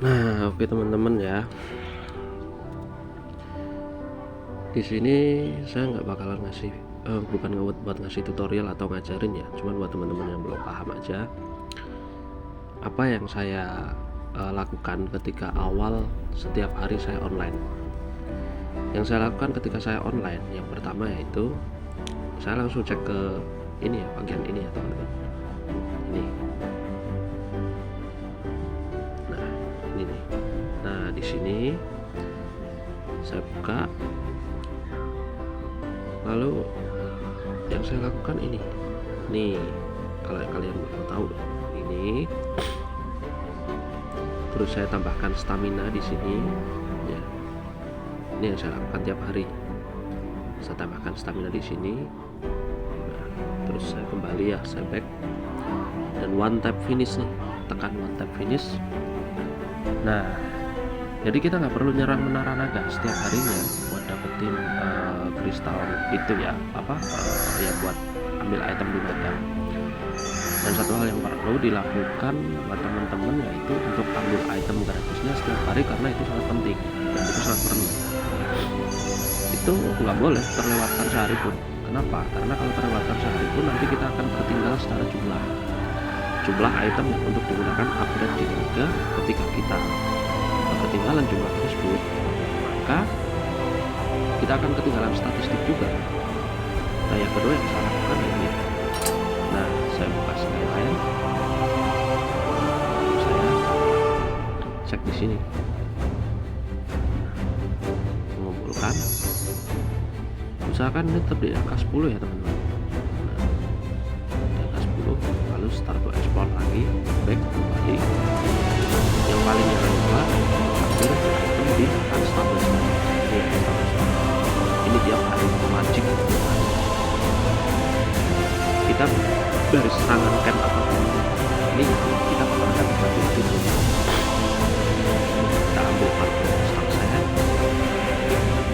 Nah, oke teman-teman ya. Di sini saya nggak bakalan ngasih bukan buat ngasih tutorial atau ngajarin ya, cuman buat teman-teman yang belum paham aja apa yang saya lakukan ketika awal setiap hari saya online. Yang saya lakukan ketika saya online, yang pertama yaitu saya langsung cek ke ini ya, bagian ini ya teman-teman. Ini. Nah, ini nih. Nah, di sini saya buka. Lalu yang saya lakukan ini. Nih, kalau kalian mau tahu ini. Terus saya tambahkan stamina di sini ya. Ini yang saya lakukan tiap hari. Saya tambahkan stamina di sini. Nah, terus saya kembali ya, saya back dan one tap finish nih, tekan one tap finish. Nah, jadi kita nggak perlu nyerang menara naga setiap harinya buat dapetin kristal itu ya, ya buat ambil item di naga. Dan satu hal yang perlu dilakukan buat teman-teman yaitu untuk ambil item gratisnya setiap hari, karena itu sangat penting dan itu sangat perlu. Itu nggak boleh terlewatkan sehari pun. Kenapa? Karena kalau terlewatkan sehari pun nanti kita akan tertinggal secara jumlah item yang untuk digunakan upgrade di naga. Ketika kita ketinggalan jumlah tersebut, maka kita akan ketinggalan statistik juga. Nah, yang kedua yang saya lakukan ini, nah saya buka skyline, saya cek di sini, mengumpulkan, usahakan ini tetap di angka 10 ya teman-teman. Nah, di angka 10, lalu start to export lagi, back kembali. Yang paling jangan lupa ambil item di unstable store. Ini unstable store. Ini tiap hari wajib. Kita dari serangan camp apapun ini kita akan dapat itu. Kita ambil party start set.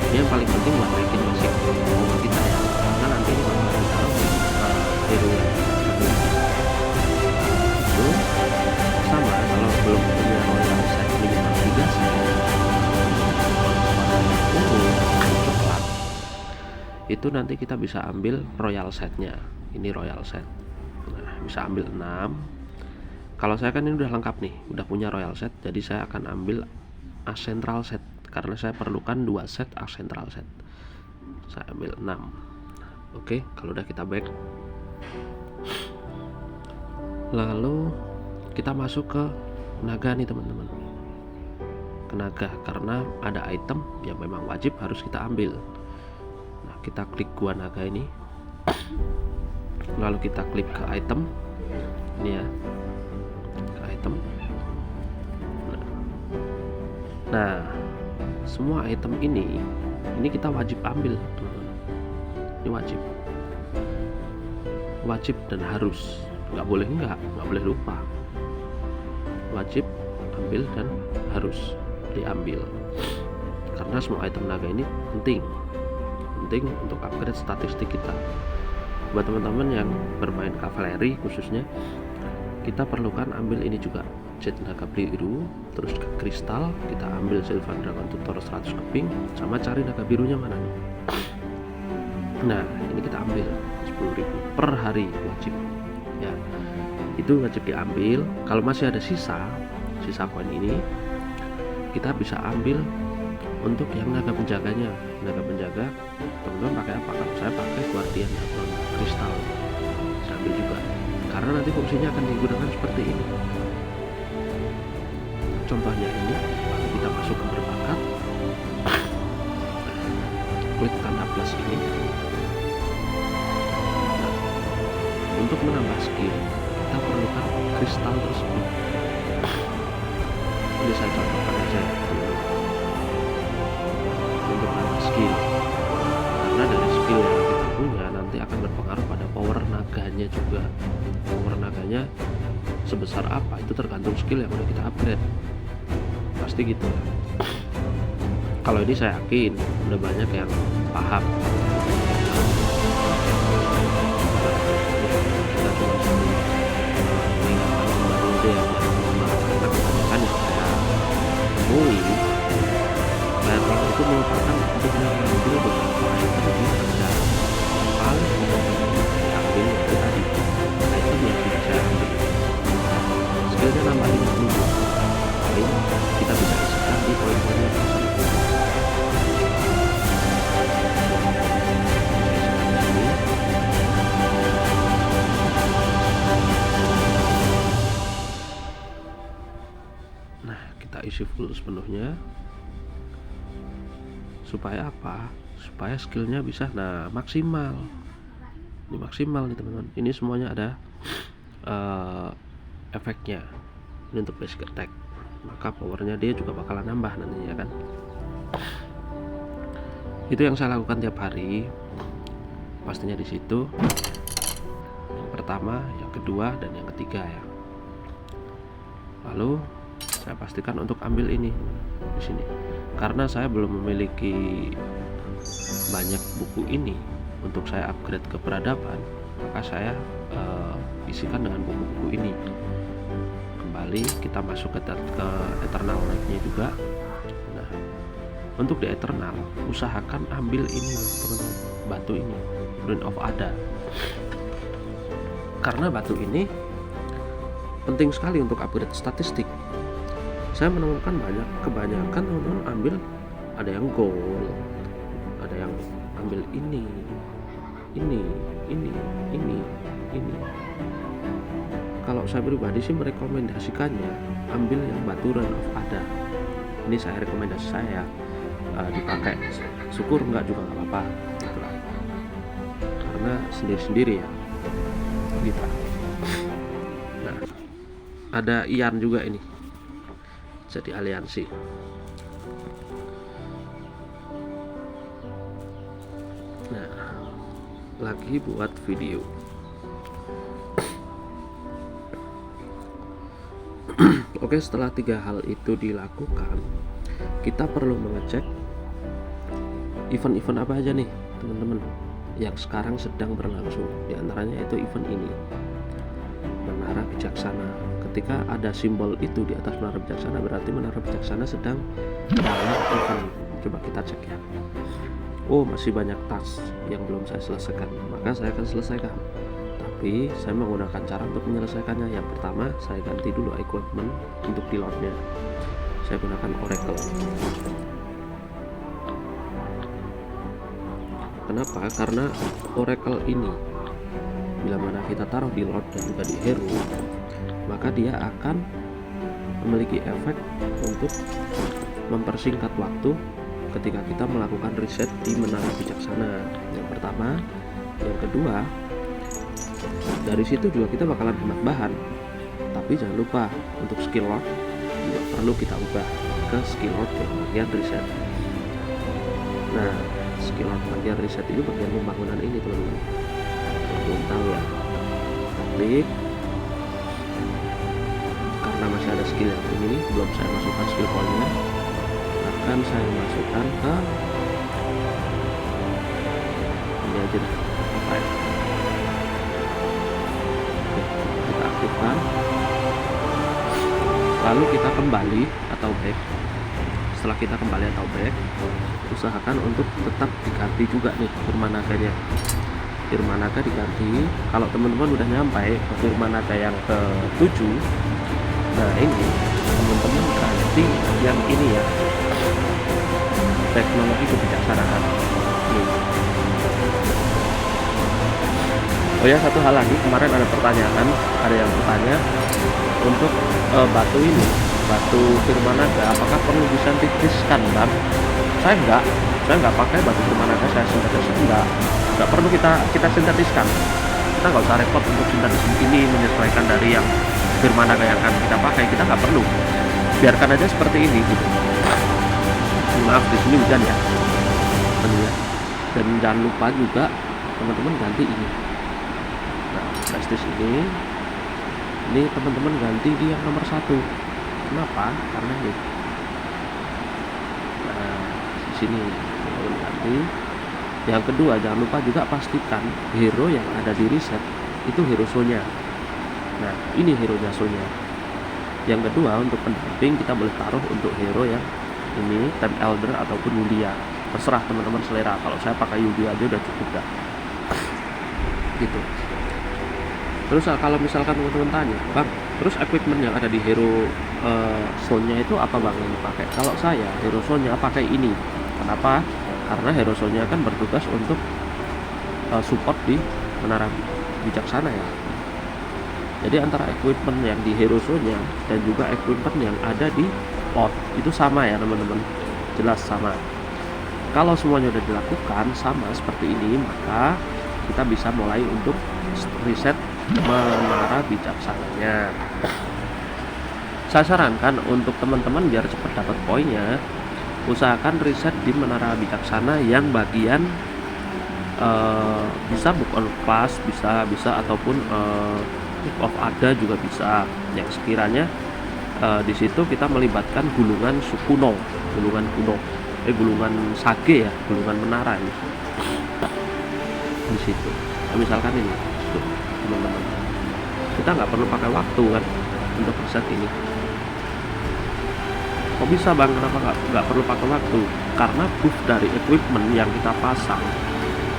Ini yang paling penting buat naikin basic power kita ya, karena nanti ini bakal ditaruh di hero yang itu sama. Kalau belum punya royal set minimal 3 set coklat, itu nanti kita bisa ambil royal setnya. Ini royal set. Nah, bisa ambil 6. Kalau saya kan ini udah lengkap nih, udah punya royal set, jadi saya akan ambil as central set karena saya perlukan 2 set as central set. Saya ambil 6. Oke, kalau udah kita back, lalu kita masuk ke naga nih teman-teman. Ke naga, karena ada item yang memang wajib harus kita ambil. Nah, kita klik gua naga ini, lalu kita klik ke item ini ya, ke item. Nah, semua item ini kita wajib ambil teman-teman. Ini wajib dan harus, nggak boleh lupa. Wajib ambil dan harus diambil, karena semua item naga ini penting untuk upgrade statistik kita. Buat teman-teman yang bermain kavaleri khususnya, kita perlukan ambil ini juga, jet naga biru, terus ke kristal kita ambil Sylvan Dragon Tutor 100 keping, sama cari naga birunya mana nih. Nah, ini kita ambil 10.000 per hari wajib ya, itu wajib diambil. Kalau masih ada sisa koin ini, kita bisa ambil untuk yang naga penjaganya. Naga penjaga teman-teman pakai apa? Kalau saya pakai Guardian Dragon Kristal, saya ambil juga karena nanti fungsinya akan digunakan seperti ini. Contohnya ini, kita masuk ke berbakat, klik tanda plus ini. Nah, untuk menambah skill kita perlukan kristal tersebut. Ini saya contohkan aja untuk menambah skill, karena dari skill yang kita punya nanti akan berpengaruh pada power naganya juga. Power naganya sebesar apa itu tergantung skill yang udah kita upgrade, pasti gitu ya. Kalau ini saya yakin udah banyak yang paham. Kita cuma mengingatkan kembali aja ya, karena kebanyakan ya saya itu merupakan untuk mengambil beberapa item di Anda yang paling diambil yaitu tadi item yang tidak saya ambil. Skillnya nambah 50, paling kita bisa isikan di poin-poinnya tersebut. Nah, kita isi full sepenuhnya. Supaya apa? Supaya skillnya bisa maksimal. Ini maksimal nih teman-teman. Ini semuanya ada efeknya. Ini untuk basic attack. Maka powernya dia juga bakalan nambah nantinya kan. Itu yang saya lakukan tiap hari. Pastinya di situ. Yang pertama, yang kedua, dan yang ketiga ya. Lalu saya pastikan untuk ambil ini di sini. Karena saya belum memiliki banyak buku ini untuk saya upgrade ke peradaban, maka saya isikan dengan buku-buku ini. Kembali kita masuk ke Eternal Knight-nya juga. Nah, untuk di Eternal usahakan ambil ini teman-teman, batu ini, Ruin of Ada. Karena batu ini penting sekali untuk upgrade statistik. Saya menemukan kebanyakan teman-teman ambil, ada yang gold, ada yang ambil ini. Kalau saya pribadi sih merekomendasikannya ambil yang batu Ruin of Ada. Ini saya rekomendasi saya dipakai. Syukur enggak juga nggak apa-apa, gitu lah. Karena sendiri-sendiri ya kita. Nah, ada Ian juga ini. Jadi aliansi. Nah, lagi buat video. Oke, setelah 3 hal itu dilakukan, kita perlu mengecek event-event apa aja nih teman-teman yang sekarang sedang berlangsung. Di antaranya itu event ini, Menara Bijaksana. Ketika ada simbol itu di atas Menara Bijaksana, berarti Menara Bijaksana sedang dalam event. Coba kita cek ya. Oh, masih banyak task yang belum saya selesaikan, maka saya akan selesaikan. Tapi saya menggunakan cara untuk menyelesaikannya. Yang pertama, saya ganti dulu equipment untuk pilotnya. Saya gunakan Oracle. Kenapa? Karena Oracle ini bila mana kita taruh di Lord dan juga di Hero, maka dia akan memiliki efek untuk mempersingkat waktu ketika kita melakukan reset di Menara Bijaksana. Yang pertama, yang kedua, dari situ juga kita bakalan hemat bahan. Tapi jangan lupa untuk skill Lord juga perlu kita ubah ke skill Lord yang bagian reset. Nah, skill Lord bagian reset itu bagian pembangunan ini teman-teman. Belum tahu ya. Klik. Karena masih ada skill yang ini belum saya masukkan skill pointnya, akan saya masukkan ke ini aja deh. Oke, kita aktifkan, lalu kita kembali atau back. Setelah kita kembali atau back, usahakan untuk tetap diganti juga nih Firmanaga-nya. Firmanaga diganti. Kalau teman-teman udah nyampe ke Firmanaga yang ke-7, nah ini teman-teman ganti yang ini ya, teknologi kebijaksanaan. Oh ya, satu hal lagi, kemarin ada pertanyaan, ada yang bertanya untuk batu ini, batu Firmanaga, apakah perlu disintetiskan bang? Saya nggak pakai batu Firmanaga, saya sintetis nggak perlu kita sintetiskan. Kita nggak usah repot untuk sintetis ini menyesuaikan dari yang Firmanaga yang akan kita pakai, kita nggak perlu, biarkan aja seperti ini gitu. Maaf di sini hujan ya, dan jangan lupa juga teman-teman ganti ini. Nah, prestis ini teman-teman ganti di yang nomor 1. Kenapa? Karena ini. Nah, di sini teman-teman ganti. Yang kedua, jangan lupa juga pastikan hero yang ada di reset itu hero show-nya. Nah, ini hero nya show-nya. Yang kedua, untuk pendamping kita boleh taruh untuk hero yang ini Temp Elder ataupun Yulia, terserah teman-teman selera. Kalau saya pakai Yulia aja udah cukup dah gitu. Terus kalau misalkan teman-teman tanya, Bang, terus equipment yang ada di Hero Zone-nya itu apa Bang yang dipakai? Kalau saya Hero Zone-nya pakai ini. Kenapa? Karena Hero Zone-nya kan bertugas untuk support di menara bijaksana ya. Jadi antara equipment yang di Hero Zone-nya dan juga equipment yang ada di Lot itu sama ya teman-teman, jelas sama. Kalau semuanya udah dilakukan sama seperti ini, maka kita bisa mulai untuk riset menara bijaksananya. Saya sarankan untuk teman-teman biar cepat dapat poinnya, usahakan riset di menara bijaksana yang bagian bisa book on class, bisa ataupun book of ada juga bisa, yang sekiranya di situ kita melibatkan gulungan kuno, gulungan sage ya, gulungan menara ini di situ. Nah, misalkan ini tuh, teman-teman, kita nggak perlu pakai waktu kan untuk riset ini. Kok bisa Bang, kenapa nggak perlu pakai waktu? Karena buff dari equipment yang kita pasang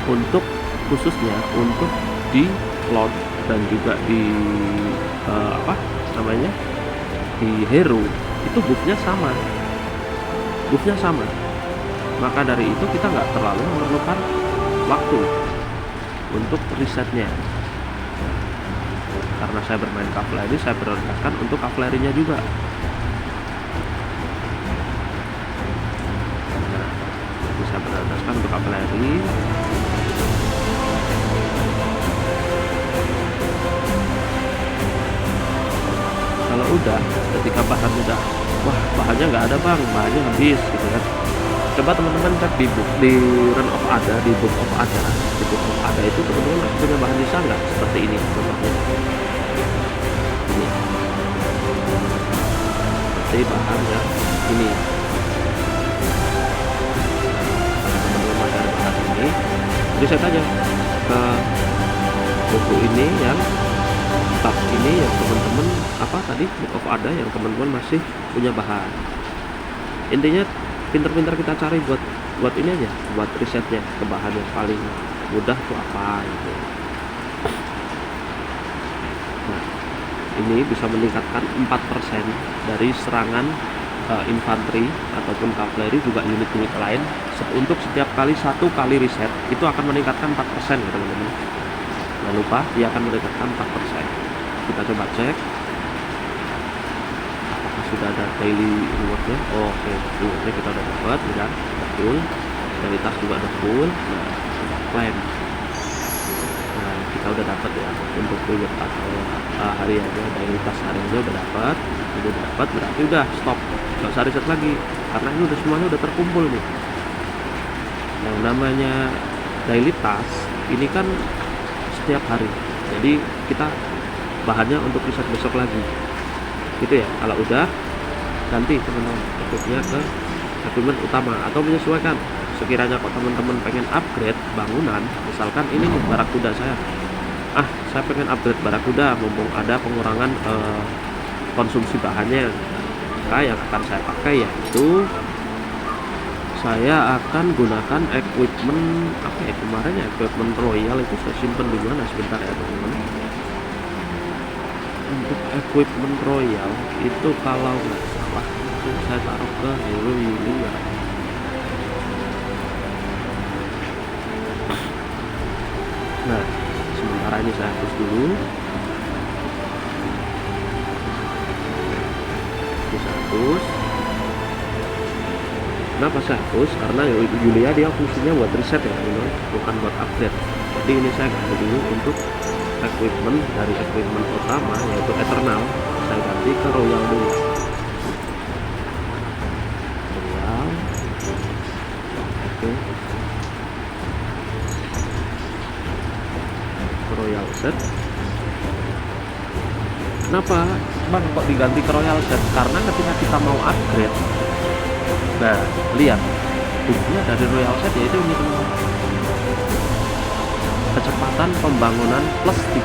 untuk khususnya untuk di Lot dan juga di di Hero itu buffnya sama, maka dari itu kita nggak terlalu memerlukan waktu untuk risetnya. Karena saya bermain kavaleri, saya prioritaskan untuk kavalerinya juga. Nah, bisa prioritaskan untuk kavaleri. Kalau udah, ketika bahan udah, wah bahannya nggak ada Bang, bahannya habis gitu kan. Coba teman-teman cek di run of ada, di book of ada itu teman-teman masih punya bahan sisa nggak? Seperti ini contohnya. Ini seperti bahannya ini. Teman-teman masih ada bahan ini, riset aja ke buku ini yang tab ini yang teman-teman book of ada yang teman-teman masih punya bahan. Intinya pinter-pinter kita cari buat ini aja, buat risetnya ke bahan yang paling mudah tuh apa gitu. Nah, ini bisa meningkatkan 4% dari serangan infanteri ataupun kavaleri, juga unit-unit lain. Untuk setiap satu kali riset itu akan meningkatkan 4% ya teman-teman. Jangan lupa, dia akan meningkatkan 4%. Kita coba cek apakah sudah ada daily rewardnya. Oke, rewardnya kita udah dapat ya, full, kualitas juga udah full. Nah, kita klaim. Nah, kita udah dapat ya untuk reward atau hariannya, daily task hariannya udah dapat, berarti udah stop, nggak usah riset lagi karena ini udah semuanya udah terkumpul nih. Yang namanya daily task ini kan setiap hari, jadi kita bahannya untuk riset besok lagi gitu ya. Kalau udah, ganti teman-teman ikutnya ke equipment utama atau menyesuaikan. Sekiranya kok teman-teman pengen upgrade bangunan, misalkan ini nih barakuda saya pengen upgrade barakuda mumpung ada pengurangan konsumsi bahannya, maka yang akan saya pakai yaitu saya akan gunakan equipment kemarin ya, equipment royal itu saya simpen di mana sebentar ya teman-teman. Untuk equipment royal itu kalau nggak salah itu saya taruh ke Hero Yulia. Nah, sementara ini saya hapus dulu. Bisa hapus. Kenapa saya hapus? Karena Yulia dia fungsinya buat riset ya teman-teman, bukan buat upgrade. Jadi ini saya ganti dulu untuk equipment dari equipment utama yaitu Eternal, saya ganti ke Royal dulu. Royal, oke, Royal set. Kenapa Bang kok diganti ke Royal set? Karena ketika kita mau upgrade, nah lihat bukunya dari Royal set yaitu ini teman-teman, kecepatan pembangunan plus 30%,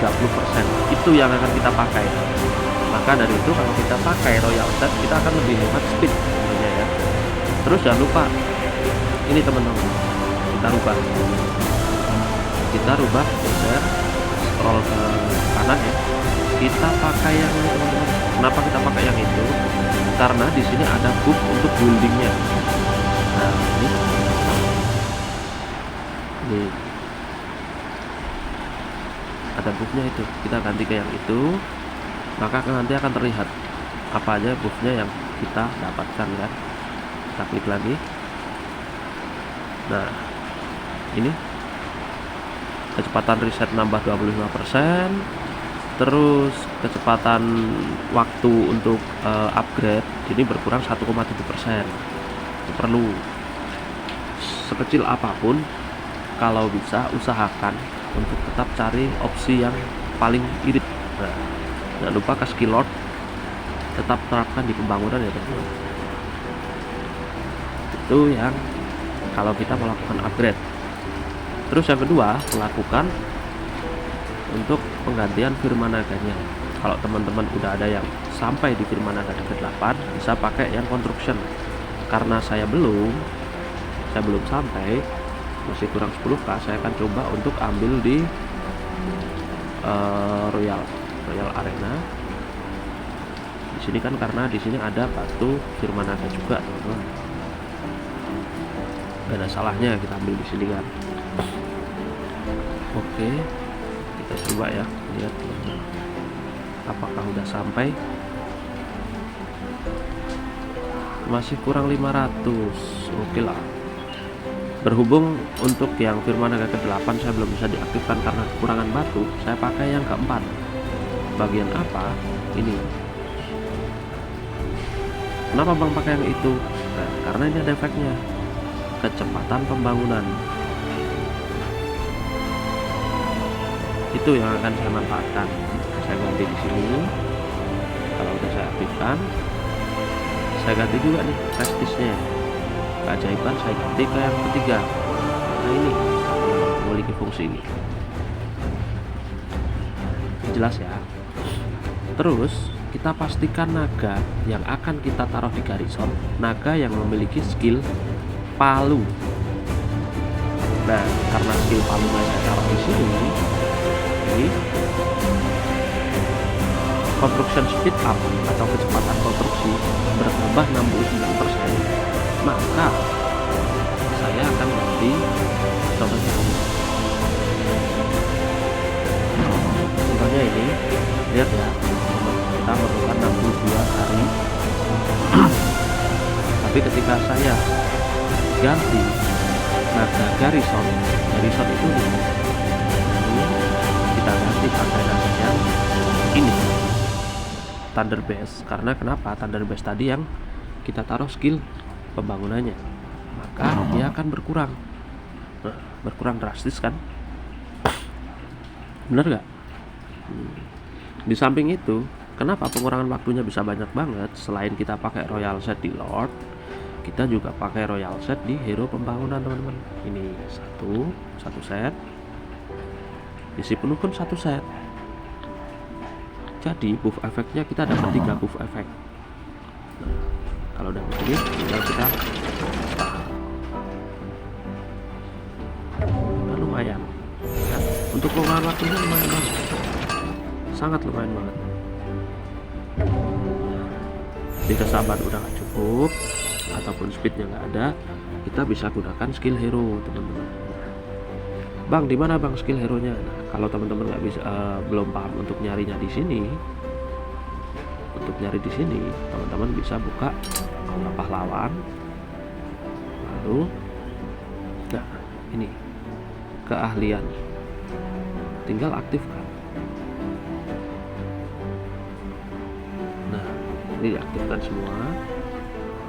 itu yang akan kita pakai. Maka dari itu kalau kita pakai Royal set kita akan lebih hemat speed tentunya ya. Terus jangan lupa ini teman-teman, kita rubah geser, scroll ke kanan ya, kita pakai yang ini teman-teman. Kenapa kita pakai yang itu? Karena di sini ada buff untuk buildingnya. Nah ini ada buffnya itu, kita ganti ke yang itu, maka nanti akan terlihat apa aja buffnya yang kita dapatkan kan. Kita klik lagi. Nah ini kecepatan reset nambah 25%, terus kecepatan waktu untuk upgrade ini berkurang 1,7%. Perlu sekecil apapun, kalau bisa usahakan untuk tetap cari opsi yang paling irit. Nah, jangan lupa ke skill lord tetap terapkan di pembangunan ya teman-teman. Itu yang kalau kita melakukan upgrade. Terus yang kedua, lakukan untuk penggantian Firmanaganya. Kalau teman-teman udah ada yang sampai di Firmanaga level 8, bisa pakai yang construction. Karena saya belum sampai, masih kurang 10k, saya akan coba untuk ambil di Royal Arena. Di sini kan karena di sini ada batu Firmanaga juga, teman-teman. Gak ada salahnya kita ambil di sini kan. Oke, kita coba ya, lihat apakah udah sampai. Masih kurang 500. Oke lah. Berhubung untuk yang Firmanaga ke-8 saya belum bisa diaktifkan karena kekurangan batu, saya pakai yang keempat. Bagian apa? Ini. Kenapa bang pakai yang itu? Nah, karena ini ada efeknya, kecepatan pembangunan. Itu yang akan saya manfaatkan. Saya ganti di sini. Kalau udah saya aktifkan, saya ganti juga nih prestisnya. Keajaiban saya ganti ke yang ketiga. Nah ini memiliki fungsi ini. Jelas ya. Terus kita pastikan naga yang akan kita taruh di garrison, naga yang memiliki skill palu. Nah, karena skill palunya saya taruh di sini, ini construction speed up atau kecepatan konstruksi bertambah 69%, maka saya akan ganti contohnya ini, lihat ya, kita memerlukan 62 hari. Tapi ketika saya ganti naga garrison itu kita ganti pakai naga ini Thunder Base. Karena kenapa? Thunder Base tadi yang kita taruh skill pembangunannya, maka dia akan berkurang. Nah, berkurang drastis kan? Bener gak? Di samping itu, kenapa pengurangan waktunya bisa banyak banget? Selain kita pakai royal set di Lord, kita juga pakai royal set di hero pembangunan, teman-teman. Ini satu set, isi penuh pun satu set. Jadi buff efeknya kita dapat 3 buff efek. Nah, kalau udah begini, tinggal kita lumayan. Ya, untuk pengurangan waktunya lumayan banget. Sangat lumayan banget. Jika sahabat udah gak cukup ataupun speednya nggak ada, kita bisa gunakan skill hero, teman-teman. Bang, di mana bang skill hero nya? Nah, kalau teman-teman nggak bisa belum paham untuk nyarinya di sini, teman-teman bisa buka aula pahlawan, lalu nah ini keahlian, tinggal aktifkan. Ini diaktifkan semua,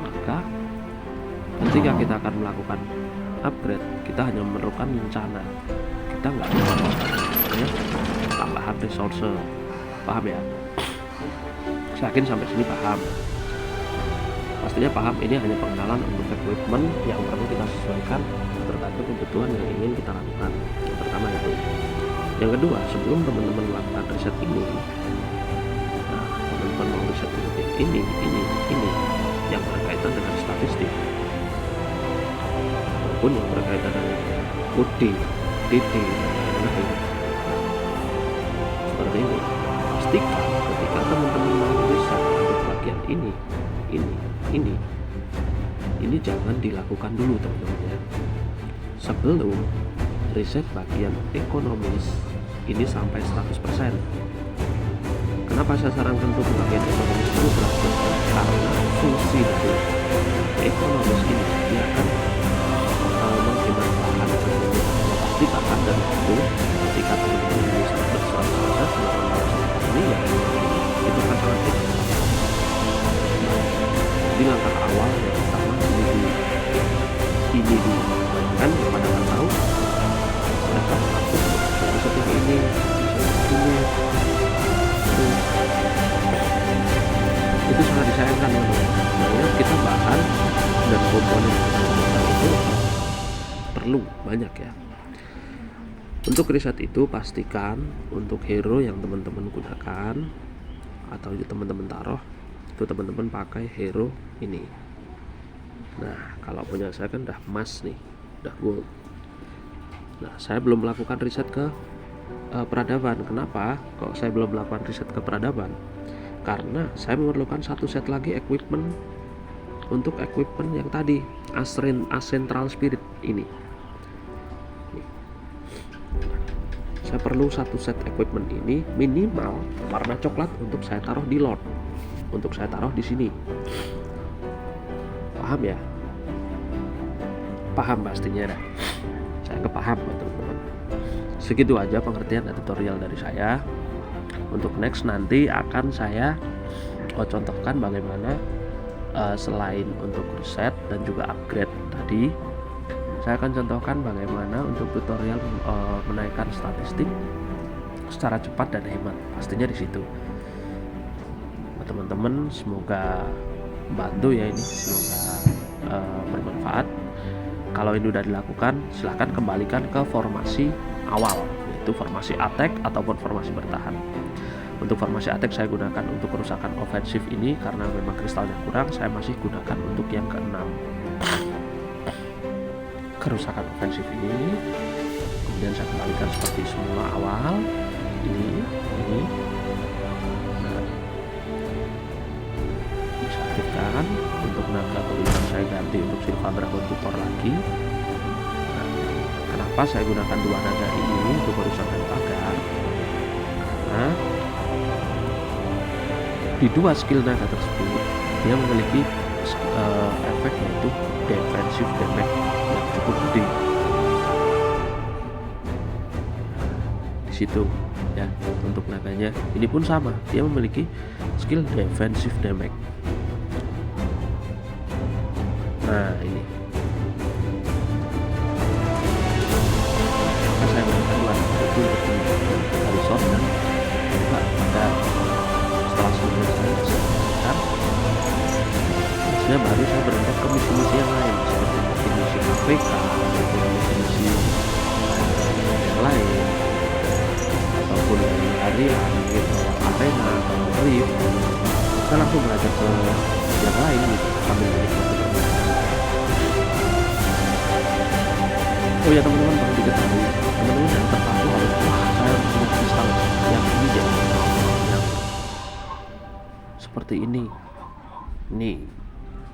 maka ketika kita akan melakukan upgrade, kita hanya memerlukan bencana, kita nggak memerlukan tambahan resource. Paham ya? Saya yakin sampai sini paham. Pastinya paham, ini hanya pengenalan untuk equipment yang perlu kita sesuaikan tergantung kebutuhan yang ingin kita lakukan. Yang pertama itu. Yang kedua, sebelum teman-teman melakukan riset ini, teman-teman mau riset ini yang berkaitan dengan statistik, apapun yang berkaitan dengan putih, titik, dan lain-lain seperti ini. Pastikan ketika teman-teman mau riset untuk bagian ini jangan dilakukan dulu teman-teman ya, sebelum riset bagian ekonomis ini sampai 100%. Kenapa saya sarankan untuk bagian ekonomis dulu 100%? Karena fungsi dari ekonomis ini dia akan menghemat bahan tentunya. Pastikan dan itu ketika teman-teman bisa ber-100% ini ya itu akan sangat efektif. Jadi langkah awal yang pertama ini dulu kan pada nggak tahu mereka takut seperti ini itu sangat disayangkan teman-teman. Kita bahan dan komponen itu perlu banyak ya. Untuk riset itu pastikan untuk hero yang teman-teman gunakan atau teman-teman taruh itu teman-teman pakai hero ini. Nah kalau punya saya kan udah emas nih, udah gold. Nah saya belum melakukan riset ke peradaban. Kenapa kok saya belum melakukan riset ke peradaban? Karena saya memerlukan satu set lagi equipment untuk equipment yang tadi Ascentral Spirit ini. Saya perlu satu set equipment ini minimal warna coklat untuk saya taruh di Lord, untuk saya taruh di sini. Paham ya? Paham pastinya dah. Saya kepaham teman-teman. Segitu aja pengertian dan tutorial dari saya. Untuk next nanti akan saya contohkan bagaimana selain untuk riset dan juga upgrade tadi, saya akan contohkan bagaimana untuk tutorial menaikkan statistik secara cepat dan hemat. Pastinya di situ. Teman-teman semoga bantu ya ini, semoga bermanfaat. Kalau ini udah dilakukan, silahkan kembalikan ke formasi awal, yaitu formasi attack ataupun formasi bertahan. Untuk formasi attack saya gunakan untuk kerusakan ofensif ini karena memang kristalnya kurang, saya masih gunakan untuk yang ke-6 kerusakan ofensif ini. Kemudian saya kembalikan seperti semula awal ini. Nah, bisa aktifkan. Untuk naga tulisan saya ganti untuk Silva Dragon Tutor lagi. Nah, kenapa saya gunakan dua naga ini untuk kerusakan pagar? Karena di dua skill naga tersebut dia memiliki efek yaitu defensive damage yang cukup gede di situ ya. Untuk naganya ini pun sama, dia memiliki skill defensive damage. Nah ini maka saya menggunakan dua naga itu untuk Harrison dan juga pada setelah sebelumnya saya selesaikan, biasanya baru saya berangkat ke misi-misi yang lain seperti misi KPK ataupun misi-misi yang lain ataupun harian gitu, Athena atau Rift. Saya langsung belajar ke yang lain gitu sambil menikmati bermain. Oh ya teman-teman, perlu diketahui teman-teman yang terpaku harus saya harus punya kristal yang ini deh, yang seperti ini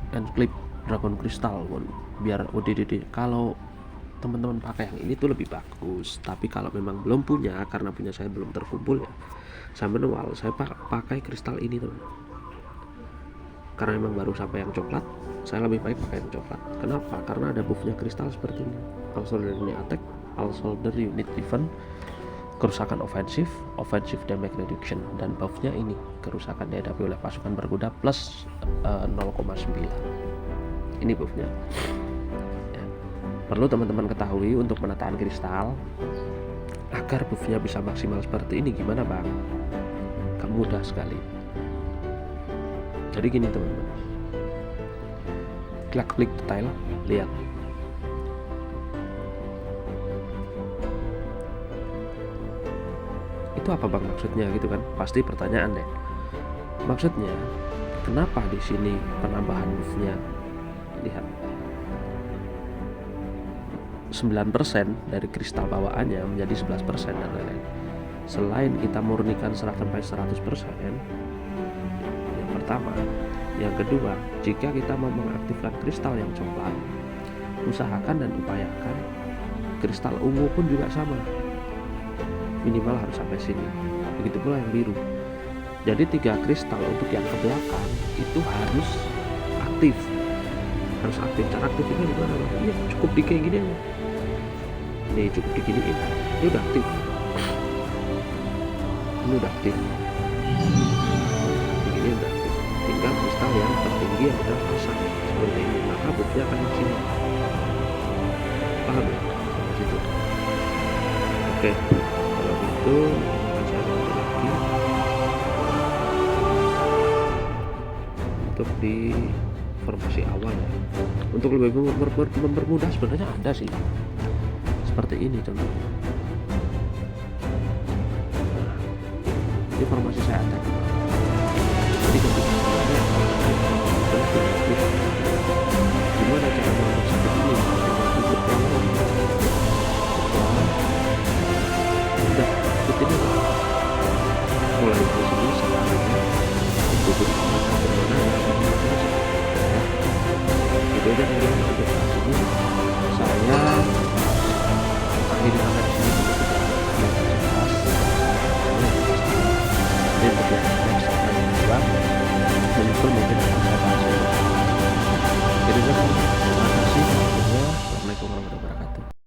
Enclip Dragon Crystal biar ODDD. Kalau teman-teman pakai yang ini tuh lebih bagus, tapi kalau memang belum punya, karena punya saya belum terkumpul ya, saya manual, saya pakai kristal ini teman. Karena memang baru sampai yang coklat, saya lebih baik pakai yang coklat. Kenapa? Karena ada buffnya kristal seperti ini. All soldier unit attack, all soldier unit defense, kerusakan ofensif, offensive damage reduction, dan buffnya ini kerusakan dihadapi oleh pasukan berkuda plus 0,9. Ini buffnya ya. Perlu teman-teman ketahui untuk penataan kristal agar buffnya bisa maksimal seperti ini. Gimana bang? Mudah sekali. Jadi gini teman-teman, klik detail, lihat itu apa bang maksudnya gitu kan, pasti pertanyaan deh. Maksudnya kenapa di sini penambahan buffnya, lihat 9% dari kristal bawaannya menjadi 11% dan lain-lain. Selain kita murnikan sampai 100%, yang pertama. Yang kedua, jika kita mau mengaktifkan kristal yang coklat, usahakan dan upayakan kristal ungu pun juga sama, minimal harus sampai sini. Begitu pula yang biru. Jadi 3 kristal untuk yang ke belakang itu harus aktif. Cara aktifnya gimana? Ini cukup di kayak gini aja. Ini cukup diginiin. Ini udah aktif. Ini udah aktif. Ini udah aktif. Tinggal kristal yang tertinggi yang kita pasang seperti ini, maka bukti akan maksimal. Paham ya? Sampai situ. Oke, kalau gitu akan saya lanjut lagi untuk di formasi awal ya. Untuk lebih mempermudah sebenarnya ada sih seperti ini contohnya. Nah, ini formasi saya attack. Jadi ketika sebenarnya gimana cara